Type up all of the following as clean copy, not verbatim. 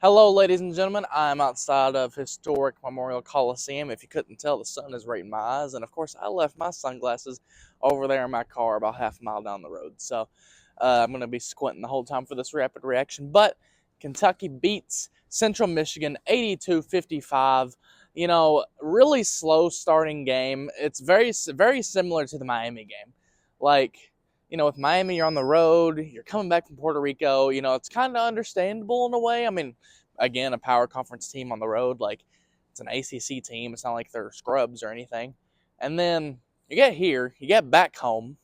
Hello, ladies and gentlemen. I'm outside of historic Memorial Coliseum. If you couldn't tell, the sun is right in my eyes. And of course, I left my sunglasses over there in my car about half a mile down the road. So I'm going to be squinting the whole time for this rapid reaction. But Kentucky beats Central Michigan 82-55. Really slow starting game. It's very similar to the Miami game. With Miami, you're on the road, you're coming back from Puerto Rico. It's kind of understandable in a way. I mean, again, a power conference team on the road, like it's an ACC team. It's not like they're scrubs or anything. And then you get here, you get back home,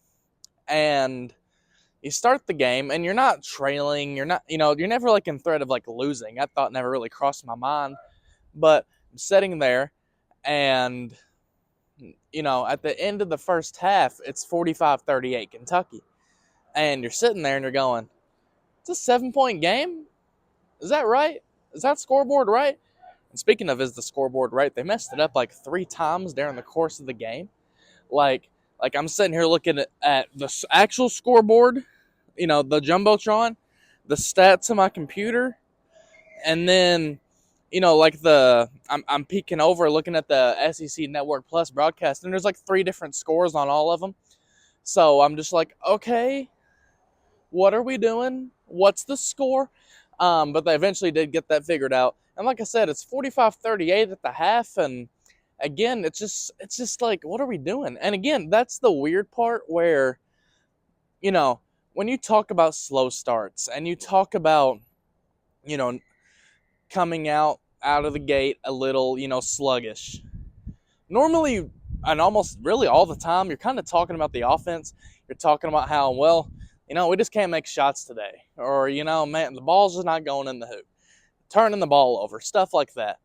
and you start the game, and you're not trailing. You're not, you're never like in threat of like losing. That thought never really crossed my mind. But I'm sitting there, and at the end of the first half, it's 45-38 Kentucky. And you're sitting there and you're going, it's a 7 point game? Is that right? Is that scoreboard right? And speaking of, is the scoreboard right? They messed it up like 3 times during the course of the game. Like, like I'm sitting here looking at the actual scoreboard, the jumbotron, the stats on my computer, and then, I'm peeking over looking at the SEC Network Plus broadcast, and there's like 3 different scores on all of them. So I'm just like, okay, what are we doing? What's the score? But they eventually did get that figured out. And like I said, it's 45-38 at the half. And again, it's just like, what are we doing? And again, that's the weird part where, you know, when you talk about slow starts and you talk about, you know, coming out of the gate a little, sluggish. Normally, and almost really all the time, you're kind of talking about the offense. You're talking about how, well, we just can't make shots today. Or, man, the ball's just not going in the hoop. Turning the ball over, stuff like that.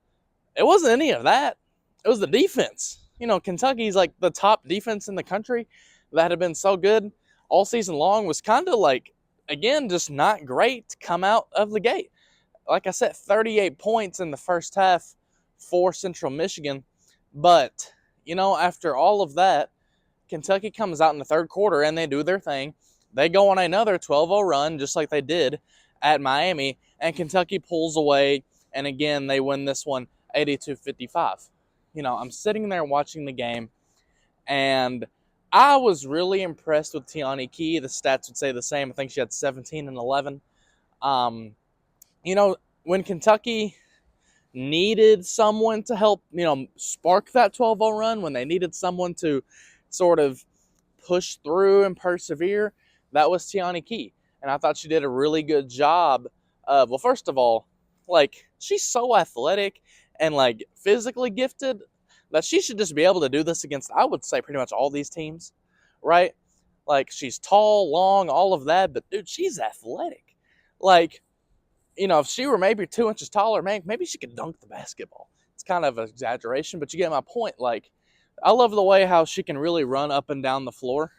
It wasn't any of that. It was the defense. Kentucky's like the top defense in the country that had been so good all season long was kind of like, again, just not great to come out of the gate. Like I said, 38 points in the first half for Central Michigan. But, after all of that, Kentucky comes out in the third quarter and they do their thing. They go on another 12-0 run, just like they did at Miami, and Kentucky pulls away, and again, they win this one 82-55. I'm sitting there watching the game, and I was really impressed with Tiani Key. The stats would say the same. I think she had 17 and 11. Um, when Kentucky needed someone to help, spark that 12-0 run, when they needed someone to sort of push through and persevere, that was Tiani Key. And I thought she did a really good job of, well, first of all, like, she's so athletic and, like, physically gifted that she should just be able to do this against, I would say, pretty much all these teams, right? Like, she's tall, long, all of that, but, dude, she's athletic. Like, if she were maybe 2 inches taller, man, maybe she could dunk the basketball. It's kind of an exaggeration, but you get my point. Like, I love the way how she can really run up and down the floor.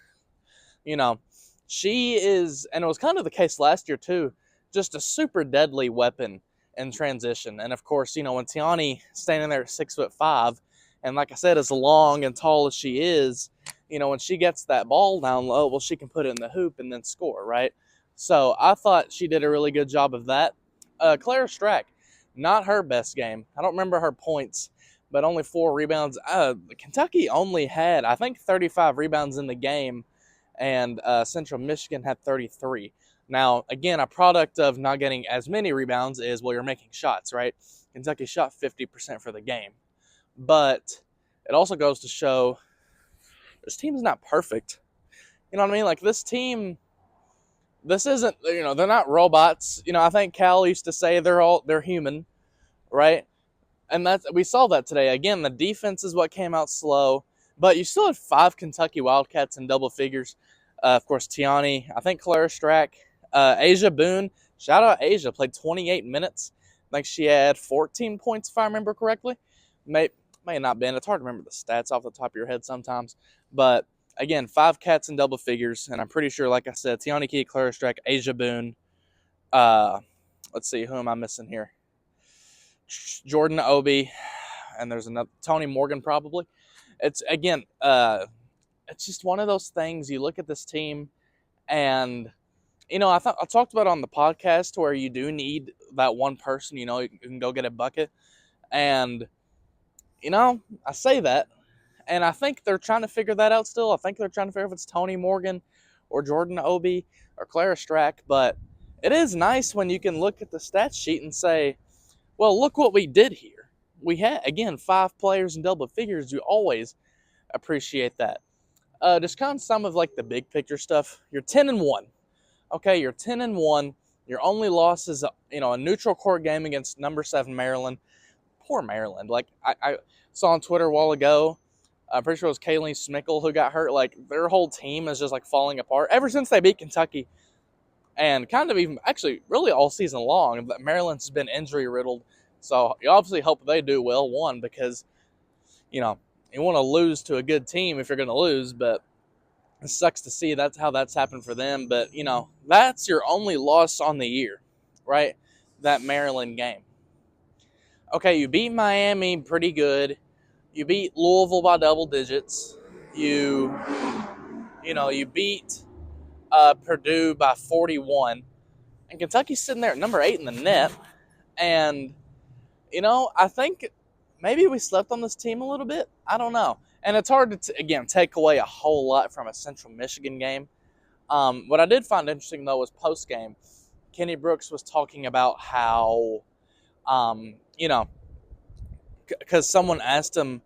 You know, she is, and it was kind of the case last year too, just a super deadly weapon in transition. And of course, when Tiani standing there at 6'5", and like I said, as long and tall as she is, when she gets that ball down low, well, she can put it in the hoop and then score, right? So I thought she did a really good job of that. Clara Strack, not her best game. I don't remember her points, but only 4 rebounds. Kentucky only had, I think, 35 rebounds in the game, and Central Michigan had 33. Now, again, a product of not getting as many rebounds is, well, you're making shots, right? Kentucky shot 50% for the game. But it also goes to show this team's not perfect. You know what I mean? Like, this team, this isn't, they're not robots. I think Cal used to say they're human, right? And we saw that today. Again, the defense is what came out slow, but you still had 5 Kentucky Wildcats in double figures. Of course, Tiani, I think Clara Strack, Asia Boone. Shout out Asia, played 28 minutes. I think she had 14 points, if I remember correctly. May not been. It's hard to remember the stats off the top of your head sometimes. But again, 5 cats in double figures, and I'm pretty sure, like I said, Tiani Key, Clara Strack, Asia Boone. Let's see, who am I missing here? Jordan Obi, and there's another Tony Morgan probably. It's again, it's just one of those things. You look at this team, and I talked about on the podcast where you do need that one person, you can go get a bucket. And, I say that, and I think they're trying to figure that out still. I think they're trying to figure if it's Tony Morgan or Jordan Obi or Clara Strack. But it is nice when you can look at the stat sheet and say, well, look what we did here. We had, again, 5 players in double figures. You always appreciate that. Just kind of some of like the big picture stuff. You're 10-1. Okay, you're 10-1. Your only loss is a neutral court game against number 7 Maryland. Poor Maryland. Like I saw on Twitter a while ago, I'm pretty sure it was Kaylee Smickle who got hurt. Like their whole team is just like falling apart ever since they beat Kentucky, and kind of even actually really all season long. Maryland's been injury riddled, so you obviously hope they do well. One, because you want to lose to a good team if you're going to lose, but it sucks to see that's how that's happened for them. But that's your only loss on the year, right? That Maryland game. Okay, you beat Miami pretty good. You beat Louisville by double digits. You beat Purdue by 41, and Kentucky's sitting there at number 8 in the net. And I think maybe we slept on this team a little bit. I don't know. And it's hard to again take away a whole lot from a Central Michigan game. What I did find interesting though was post game, Kenny Brooks was talking about how, because someone asked him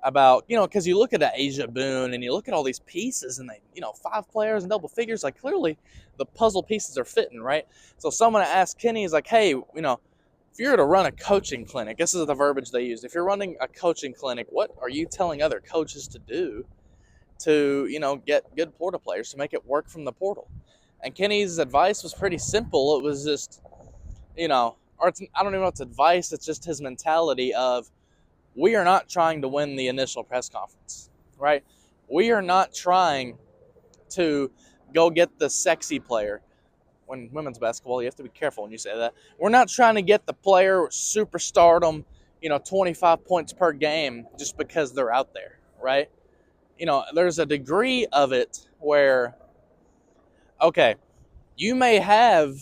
about, because you look at Asia Boone and you look at all these pieces and they, 5 players in double figures, like clearly the puzzle pieces are fitting, right? So someone asked Kenny, he's like, hey, if you're to run a coaching clinic, this is the verbiage they use. If you're running a coaching clinic, what are you telling other coaches to do to, get good portal players, to make it work from the portal? And Kenny's advice was pretty simple. It was just, I don't even know if it's advice. It's just his mentality of, we are not trying to win the initial press conference, right? We are not trying to go get the sexy player. When women's basketball, you have to be careful when you say that. We're not trying to get the player superstardom, 25 points per game just because they're out there, right? There's a degree of it where, okay, you may have,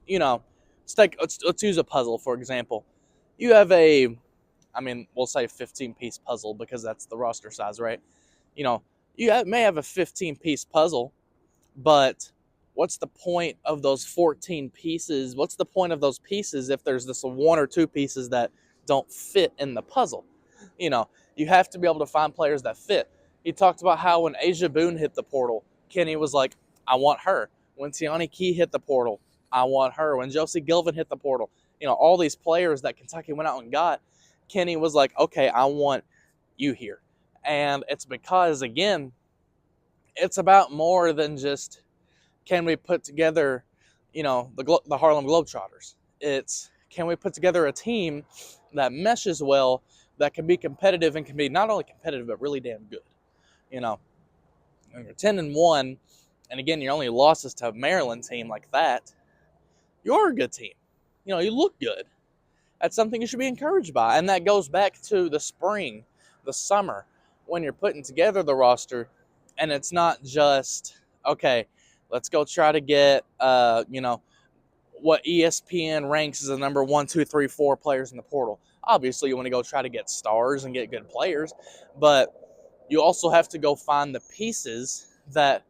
let's use a puzzle, for example. You have we'll say 15-piece puzzle because that's the roster size, right? You may have a 15-piece puzzle, but what's the point of those 14 pieces? What's the point of those pieces if there's this 1 or 2 pieces that don't fit in the puzzle? You have to be able to find players that fit. He talked about how when Asia Boone hit the portal, Kenny was like, I want her. When Tiani Key hit the portal, I want her. When Josie Gilvin hit the portal, all these players that Kentucky went out and got, Kenny was like, okay, I want you here. And it's because, again, it's about more than just, can we put together, the Harlem Globetrotters? It's, can we put together a team that meshes well, that can be competitive and can be not only competitive, but really damn good? When you're 10-1, and again, your only losses to a Maryland team like that, you're a good team. You look good. That's something you should be encouraged by. And that goes back to the spring, the summer, when you're putting together the roster, and it's not just, okay, let's go try to get, what ESPN ranks as the number 1, 2, 3, 4 players in the portal. Obviously, you want to go try to get stars and get good players, but you also have to go find the pieces that,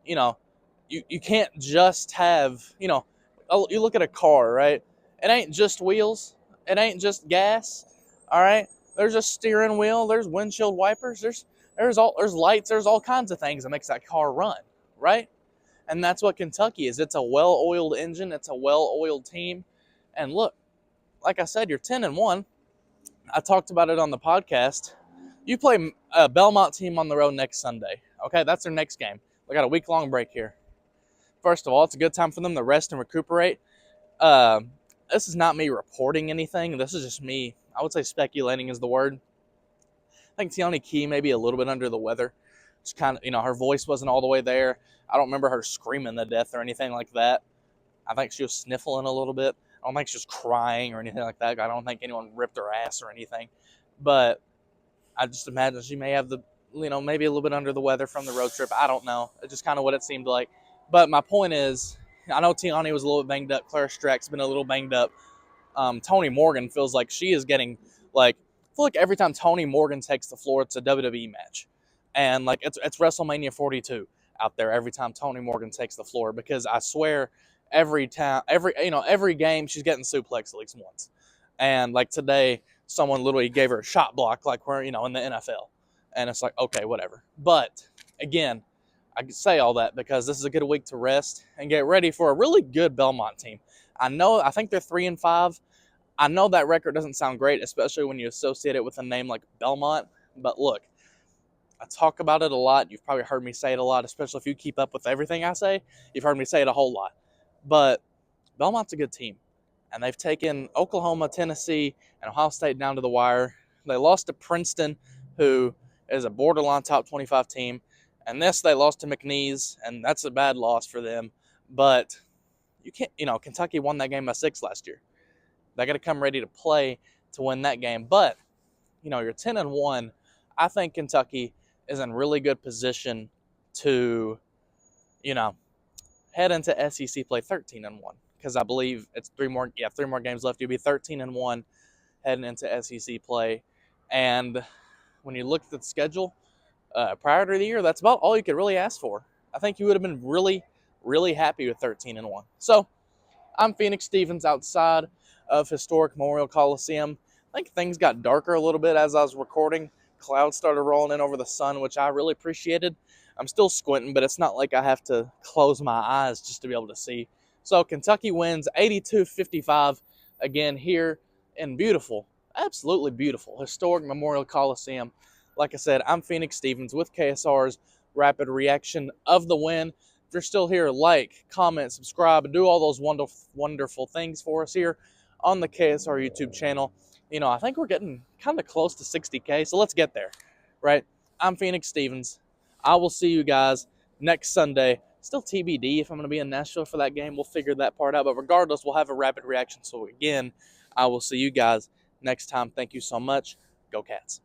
you can't just have, you look at a car, right? It ain't just wheels. It ain't just gas. All right. There's a steering wheel. There's windshield wipers. There's lights. There's all kinds of things that makes that car run, right? And that's what Kentucky is. It's a well-oiled engine. It's a well-oiled team. And look, like I said, you're 10-1. I talked about it on the podcast. You play a Belmont team on the road next Sunday. Okay, that's their next game. They got a week-long break here. First of all, it's a good time for them to rest and recuperate. This is not me reporting anything. This is just me, I would say speculating is the word. I think Tiani Key may be a little bit under the weather. It's kind of, her voice wasn't all the way there. I don't remember her screaming to death or anything like that. I think she was sniffling a little bit. I don't think she was crying or anything like that. I don't think anyone ripped her ass or anything. But I just imagine she may have maybe a little bit under the weather from the road trip. I don't know. It's just kind of what it seemed like. But my point is, I know Tiani was a little bit banged up. Clara Strack's been a little banged up. Toni Morgan feels like she is getting like, I feel like every time Toni Morgan takes the floor, it's a WWE match, and like it's WrestleMania 42 out there every time Toni Morgan takes the floor, because I swear every time, every game she's getting suplexed at least once, and like today someone literally gave her a shot block like we're in the NFL, and it's like, okay, whatever. But again, I say all that because this is a good week to rest and get ready for a really good Belmont team. I think they're 3-5. I know that record doesn't sound great, especially when you associate it with a name like Belmont. But look, I talk about it a lot. You've probably heard me say it a lot, especially if you keep up with everything I say. You've heard me say it a whole lot. But Belmont's a good team, and they've taken Oklahoma, Tennessee, and Ohio State down to the wire. They lost to Princeton, who is a borderline top 25 team. And this, they lost to McNeese, and that's a bad loss for them. But you can't, Kentucky won that game by 6 last year. They got to come ready to play to win that game. But, you're 10-1. I think Kentucky is in really good position to, head into SEC play 13-1, because I believe it's three more games left. You'll be 13-1 heading into SEC play. And when you look at the schedule prior to the year, that's about all you could really ask for. I think you would have been really, really happy with 13-1. So I'm Phoenix Stevens outside of historic Memorial Coliseum. I think things got darker a little bit as I was recording. Clouds started rolling in over the sun, which I really appreciated. I'm still squinting, but it's not like I have to close my eyes just to be able to see. So Kentucky wins 82-55 again here in beautiful, absolutely beautiful, historic Memorial Coliseum. Like I said, I'm Phoenix Stevens with KSR's Rapid Reaction of the win. If you're still here, like, comment, subscribe, and do all those wonderful, wonderful things for us here on the KSR YouTube channel. I think we're getting kind of close to 60K, so let's get there, right? I'm Phoenix Stevens. I will see you guys next Sunday. Still TBD if I'm going to be in Nashville for that game. We'll figure that part out. But regardless, we'll have a rapid reaction. So again, I will see you guys next time. Thank you so much. Go Cats.